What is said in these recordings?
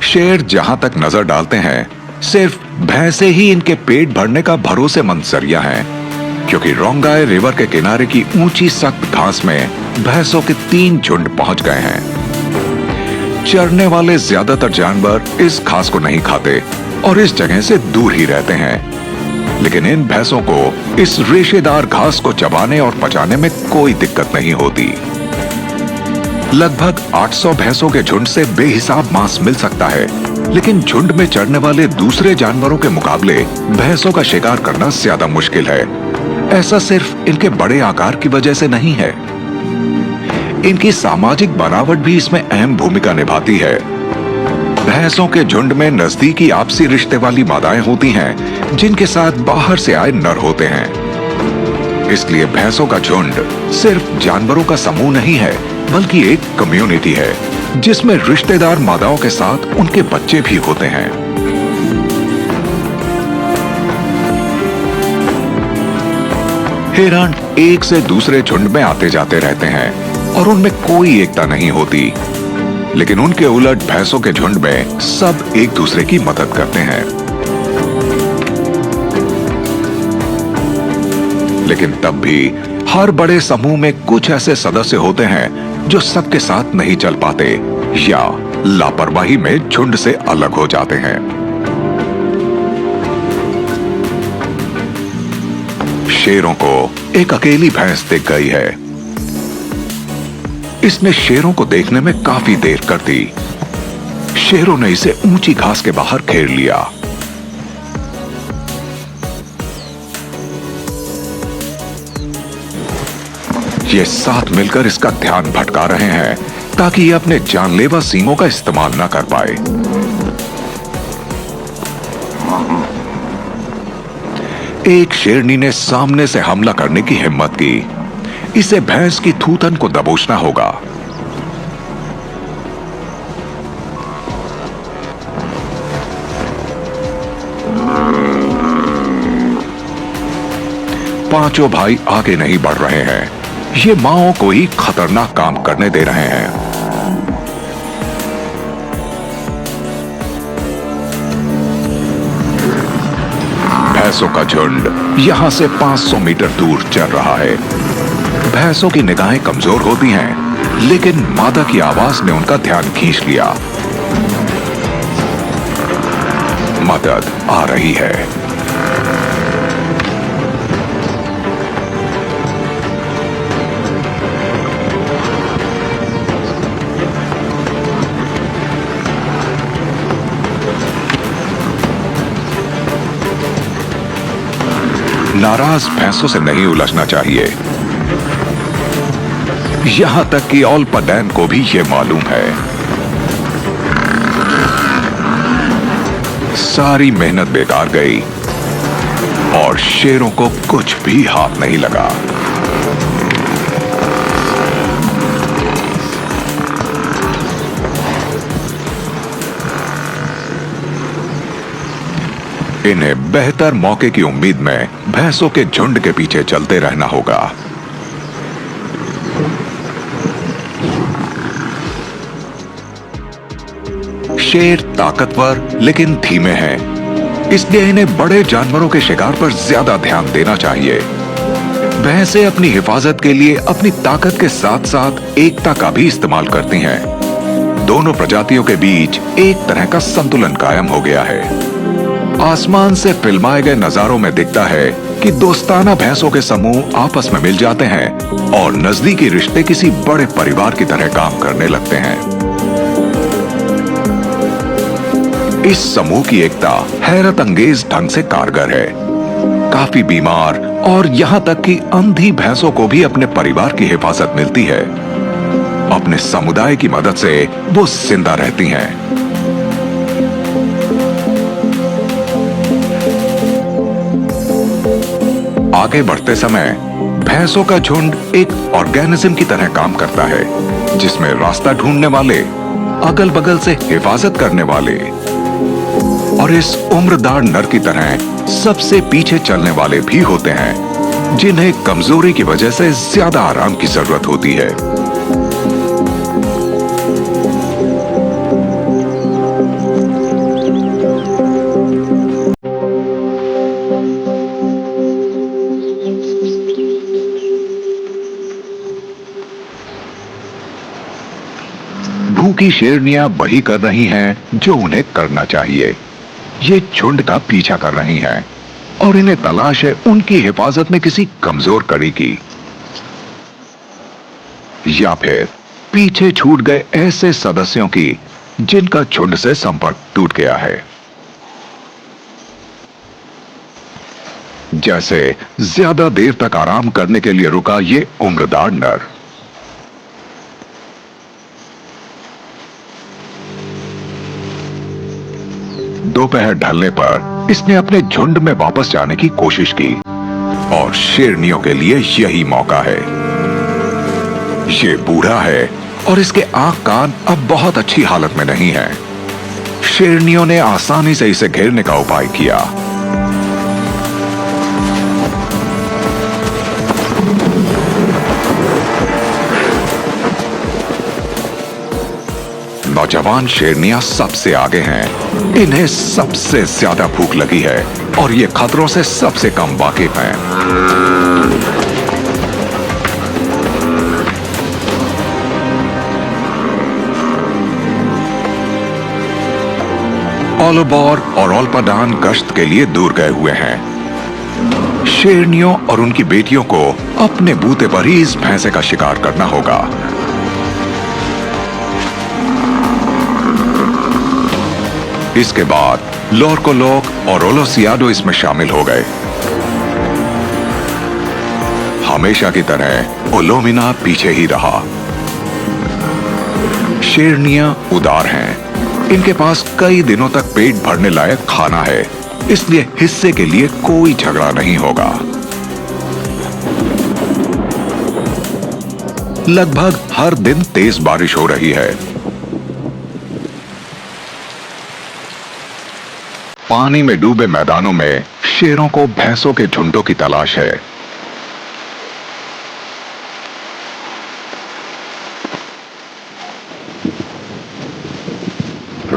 शेर जहां तक नजर डालते हैं, सिर्फ भैंसे ही इनके पेट भरने का भरोसेमंद जरिया है, क्योंकि रोंगाई रिवर के किनारे की ऊंची सख्त घास में भैंसों के 3 झुंड पहुंच गए हैं। चरने वाले ज्यादातर जानवर इस घास को नहीं खाते और इस जगह से दूर ही रहते हैं, लेकिन इन भैंसों को इस रेशेदार घास को चबाने और पचाने में कोई दिक्कत नहीं होती। लगभग 800 भैंसों के झुंड से बेहिसाब मांस मिल सकता है, लेकिन झुंड में चढ़ने वाले दूसरे जानवरों के मुकाबले भैंसों का शिकार करना ज्यादा मुश्किल है। ऐसा सिर्फ इनके बड़े आकार की वजह से नहीं है, इनकी सामाजिक बनावट भी इसमें अहम भूमिका निभाती है। भैंसों के झुंड में नजदीकी आपसी रिश्ते वाली मादाएं होती हैं, जिनके साथ बाहर से आए नर होते हैं। इसलिए भैंसों का झुंड सिर्फ जानवरों का समूह नहीं है, बल्कि एक कम्युनिटी है जिसमें रिश्तेदार मादाओं के साथ उनके बच्चे भी होते हैं। हिरण एक से दूसरे झुंड में आते जाते रहते हैं और उनमें कोई एकता नहीं होती, लेकिन उनके उलट भैंसों के झुंड में सब एक दूसरे की मदद करते हैं। लेकिन तब भी हर बड़े समूह में कुछ ऐसे सदस्य होते हैं जो सबके साथ नहीं चल पाते या लापरवाही में झुंड से अलग हो जाते हैं। शेरों को एक अकेली भैंस दिख गई है। इसने शेरों को देखने में काफी देर कर दी। शेरों ने इसे ऊंची घास के बाहर घेर लिया। ये साथ मिलकर इसका ध्यान भटका रहे हैं ताकि ये अपने जानलेवा सींगों का इस्तेमाल ना कर पाए। एक शेरनी ने सामने से हमला करने की हिम्मत की। इसे भैंस की थूथन को दबोचना होगा। पांचों भाई आगे नहीं बढ़ रहे हैं। ये माओ को ही खतरनाक काम करने दे रहे हैं। भैंसों का झुंड यहां से 500 मीटर दूर चल रहा है। भैंसों की निगाहें कमजोर होती हैं, लेकिन मादा की आवाज ने उनका ध्यान खींच लिया। मदद आ रही है। नाराज भैंसों से नहीं उलझना चाहिए। यहां तक कि ओल्पाडैन को भी यह मालूम है। सारी मेहनत बेकार गई और शेरों को कुछ भी हाथ नहीं लगा। इन्हें बेहतर मौके की उम्मीद में भैंसों के झुंड के पीछे चलते रहना होगा। शेर ताकतवर लेकिन धीमे हैं, इसलिए इन्हें बड़े जानवरों के शिकार पर ज्यादा ध्यान देना चाहिए। भैंसें अपनी हिफाजत के लिए अपनी ताकत के साथ साथ एकता का भी इस्तेमाल करती हैं। दोनों प्रजातियों के बीच एक तरह का संतुलन कायम हो गया है। आसमान से फिल्माए गए नजारों में दिखता है कि दोस्ताना भैंसों के समूह आपस में मिल जाते हैं और नजदीकी रिश्ते किसी बड़े परिवार की तरह काम करने लगते हैं। इस समूह की एकता हैरत अंगेज ढंग से कारगर है। काफी बीमार और यहां तक कि अंधी भैंसों को भी अपने परिवार की हिफाजत मिलती है। अपने समुदाय की मदद से वो जिंदा रहती हैं। आगे बढ़ते समय भैंसों का झुंड एक ऑर्गेनिज्म की तरह काम करता है, जिसमें रास्ता ढूंढने वाले, अगल बगल से हिफाजत करने वाले और इस उम्रदार नर की तरह सबसे पीछे चलने वाले भी होते हैं, जिन्हें कमजोरी की वजह से ज्यादा आराम की जरूरत होती है। क्योंकि शेरनियां वही कर रही हैं जो उन्हें करना चाहिए। ये झुंड का पीछा कर रही हैं और इन्हें तलाश है उनकी हिफाजत में किसी कमजोर कड़ी की, या फिर पीछे छूट गए ऐसे सदस्यों की जिनका झुंड से संपर्क टूट गया है। जैसे ज्यादा देर तक आराम करने के लिए रुका ये उम्रदार नर। दोपहर ढलने पर इसने अपने झुंड में वापस जाने की कोशिश की और शेरनियों के लिए यही मौका है। ये बूढ़ा है और इसके आंख कान अब बहुत अच्छी हालत में नहीं है। शेरनियों ने आसानी से इसे घेरने का उपाय किया। नौजवान शेरनियां सबसे आगे हैं। इन्हें सबसे ज्यादा भूख लगी है और ये खतरों से सबसे कम वाकिफ हैं। ओलिबोर और ओल्पाडान गश्त के लिए दूर गए हुए हैं। शेरनियों और उनकी बेटियों को अपने बूते पर ही इस भैंसे का शिकार करना होगा। इसके बाद लोरकोलोक और ओलोसियाडो इसमें शामिल हो गए। हमेशा की तरह ओलोमिना पीछे ही रहा। शेरनियां उदार हैं। इनके पास कई दिनों तक पेट भरने लायक खाना है, इसलिए हिस्से के लिए कोई झगड़ा नहीं होगा। लगभग हर दिन तेज बारिश हो रही है। पानी में डूबे मैदानों में शेरों को भैंसों के झुंडों की तलाश है।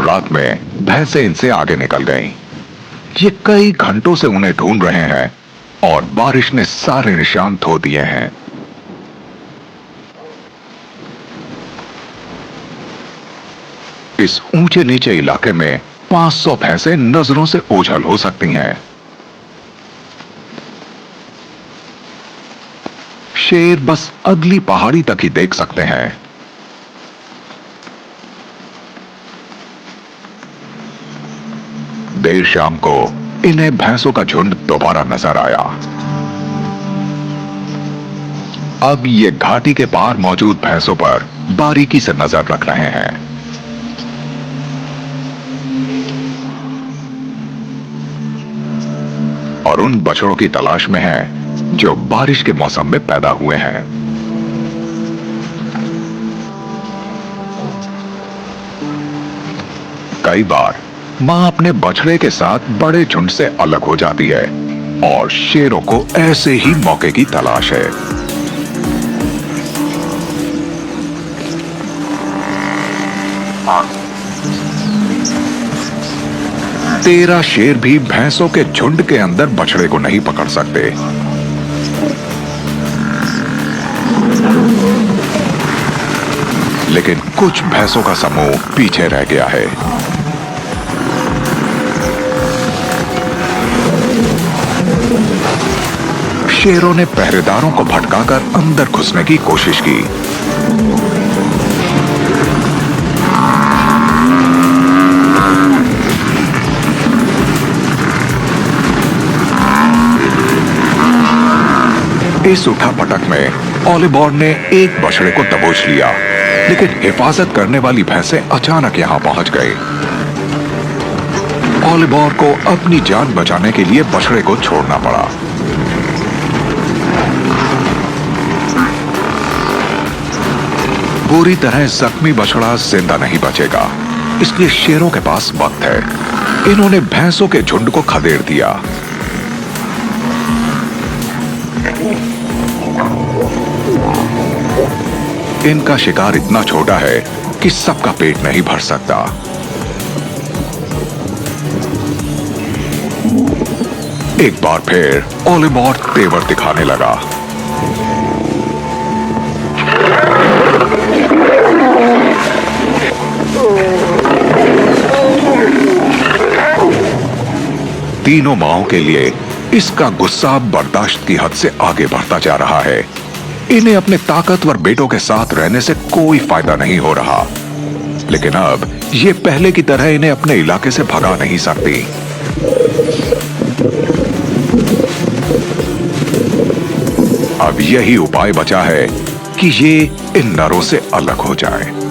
रात में भैंसें इनसे आगे निकल गईं। ये कई घंटों से उन्हें ढूंढ रहे हैं और बारिश ने सारे निशान धो दिए हैं। इस ऊंचे नीचे इलाके में 500 भैंसें नजरों से ओझल हो सकती हैं। शेर बस अगली पहाड़ी तक ही देख सकते हैं। देर शाम को इन्हें भैंसों का झुंड दोबारा नजर आया। अब ये घाटी के पार मौजूद भैंसों पर बारीकी से नजर रख रहे हैं। और उन बछड़ों की तलाश में है जो बारिश के मौसम में पैदा हुए हैं। कई बार मां अपने बछड़े के साथ बड़े झुंड से अलग हो जाती है और शेरों को ऐसे ही मौके की तलाश है। तेरह शेर भी भैंसों के झुंड के अंदर बछड़े को नहीं पकड़ सकते। लेकिन कुछ भैंसों का समूह पीछे रह गया है। शेरों ने पहरेदारों को भटकाकर अंदर घुसने की कोशिश की। इस उठापटक में ओलिबोर ने एक बछड़े को दबोच लिया, लेकिन हिफाजत करने वाली भैंसें अचानक यहां पहुंच गए। ओलिबोर को अपनी जान बचाने के लिए बछड़े को छोड़ना पड़ा। पूरी तरह जख्मी बछड़ा जिंदा नहीं बचेगा, इसलिए शेरों के पास वक्त है। इन्होंने भैंसों के झुंड को खदेड़ दिया। इनका शिकार इतना छोटा है कि सबका पेट नहीं भर सकता। एक बार फिर ओलिबोर तेवर दिखाने लगा। तीनों माओं के लिए इसका गुस्सा बर्दाश्त की हद से आगे बढ़ता जा रहा है। इन्हें अपने ताकतवर बेटों के साथ रहने से कोई फायदा नहीं हो रहा, लेकिन अब ये पहले की तरह इन्हें अपने इलाके से भगा नहीं सकती। अब यही उपाय बचा है कि ये इन नरों से अलग हो जाए।